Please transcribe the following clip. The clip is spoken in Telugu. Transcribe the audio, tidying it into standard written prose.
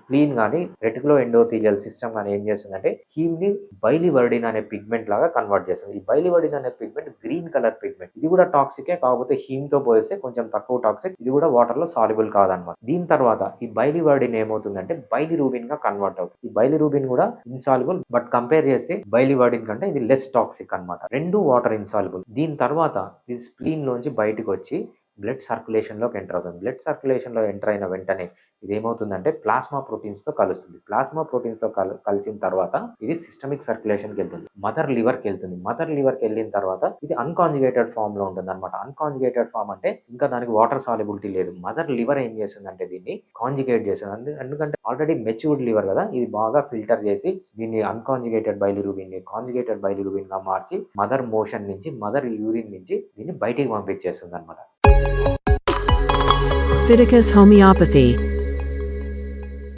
స్ప్లీన్ గానీ రెటికులో ఎండోథీలియల్ సిస్టమ్ గానీ ఏం చేస్తుందంటే హీమ్ ని బైలివర్డిన్ అనే పిగ్మెంట్ లాగా కన్వర్ట్ చేస్తుంది. ఈ బైలివర్డిన్ అనే పిగ్మెంట్ గ్రీన్ కలర్ పిగ్మెంట్. ఇది కూడా టాక్సికే, కాకపోతే హీమ్ తో పోలిస్తే కొంచెం తక్కువ టాక్సిక్. ఇది కూడా వాటర్ లో సాల్యుబుల్ కాదనమాట. దీని తర్వాత ఈ బైలివర్డిన్ ఏమవుతుందంటే బైలిరూబిన్ గా కన్వర్ట్ అవుతుంది. ఈ బైలిరూబిన్ కూడా ఇన్సాల్యుబుల్, బట్ కంపేర్ చేస్తే బైలివర్డిన్ కంటే ఇది లెస్ టాక్సిక్ అనమాట. రెండు వాటర్ ఇన్సాల్యుబుల్. దీని తర్వాత ఇది స్ప్లీన్ లోంచి బయటకు వచ్చి బ్లడ్ సర్క్యులేషన్ లోకి ఎంటర్ అవుతుంది. బ్లడ్ సర్క్యులేషన్ లో ఎంటర్ అయిన వెంటనే ఇది ఏమవుతుందంటే ప్లాస్మా ప్రోటీన్స్ తో కలుస్తుంది. ప్లాస్మా ప్రోటీన్స్ తో కలిసిన తర్వాత ఇది సిస్టమిక్ సర్క్యులేషన్ కి వెళ్తుంది, మదర్ లివర్ కి వెళ్తుంది. మదర్ లివర్ కి వెళ్ళిన తర్వాత ఇది అన్కాంజుగేటెడ్ ఫామ్ లో ఉంటుంది అనమాట. అన్కాంజుగేటెడ్ ఫామ్ అంటే ఇంకా దానికి వాటర్ సాల్యుబిలిటీ లేదు. మదర్ లివర్ ఏం చేస్తుందంటే దీన్ని కాంజుగేట్ చేస్తుంది. ఎందుకంటే ఆల్రెడీ మెచ్యూర్డ్ లివర్ కదా, ఇది బాగా ఫిల్టర్ చేసి దీన్ని అన్కాంజుగేటెడ్ బైలిరూబిన్ ని కాంజుగేటెడ్ బైలిరూబిన్ గా మార్చి మదర్ మోషన్ నుంచి, మదర్ యూరిన్ నుంచి దీన్ని బయటికి పంపించేస్తుంది అనమాట. Fiticus homeopathy